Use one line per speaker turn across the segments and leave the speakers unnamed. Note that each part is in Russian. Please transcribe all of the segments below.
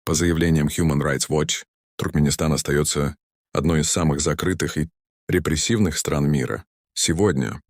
По заявлениям Human Rights Watch, Туркменистан остается одной из самых закрытых и репрессивных стран мира. Сегодня,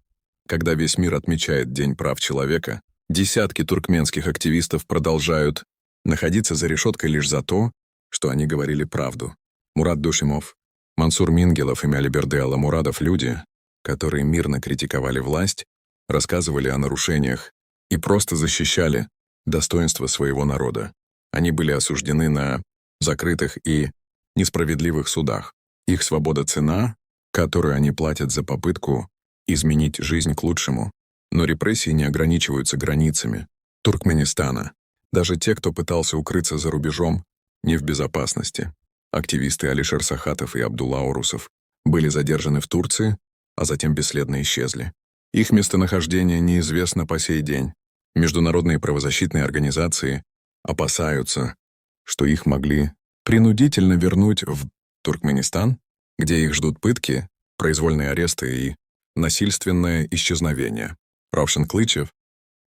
когда весь мир отмечает День прав человека, десятки туркменских активистов продолжают находиться за решеткой лишь за то, что они говорили правду. Мурат Душимов, Мансур Мингелов и Алиберде Аламурадов — люди, которые мирно критиковали власть, рассказывали о нарушениях и просто защищали достоинство своего народа. Они были осуждены на закрытых и несправедливых судах. Их свобода — цена, которую они платят за попытку изменить жизнь к лучшему. Но репрессии не ограничиваются границами Туркменистана. Даже те, кто пытался укрыться за рубежом, не в безопасности. Активисты Алишер Сахатов и Абдулла Орусов были задержаны в Турции, а затем бесследно исчезли. Их местонахождение неизвестно по сей день. Международные правозащитные организации опасаются, что их могли принудительно вернуть в Туркменистан, где их ждут пытки, произвольные аресты и насильственное исчезновение. Равшан Клычев,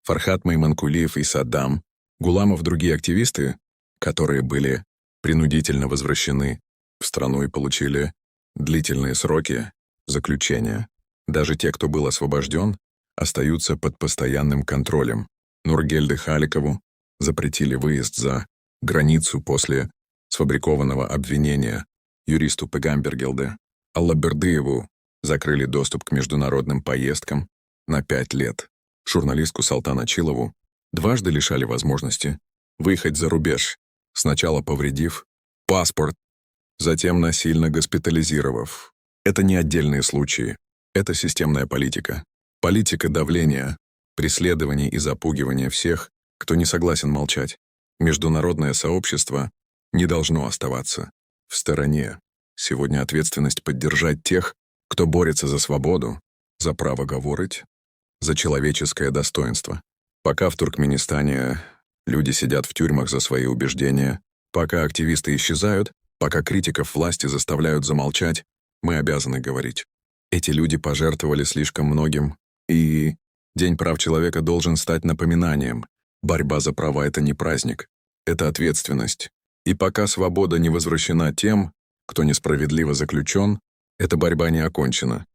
Фархат Майманкулиев и Саддам Гуламов — другие активисты, которые были принудительно возвращены в страну и получили длительные сроки заключения. Даже те, кто был освобожден, остаются под постоянным контролем. Нургельде Халикову запретили выезд за границу после сфабрикованного обвинения, юристу Пегамбергелде Аллабердыеву закрыли доступ к международным поездкам на 5 лет. Журналистку Салтан Ачилову дважды лишали возможности выехать за рубеж, сначала повредив паспорт, затем насильно госпитализировав. Это не отдельные случаи, это системная политика. Политика давления, преследований и запугивания всех, кто не согласен молчать. Международное сообщество не должно оставаться в стороне. Сегодня ответственность поддержать тех, кто борется за свободу, за право говорить, за человеческое достоинство. Пока в Туркменистане люди сидят в тюрьмах за свои убеждения, пока активисты исчезают, пока критиков власти заставляют замолчать, мы обязаны говорить. Эти люди пожертвовали слишком многим, и День прав человека должен стать напоминанием. Борьба за права — это не праздник, это ответственность. И пока свобода не возвращена тем, кто несправедливо заключен, эта борьба не окончена.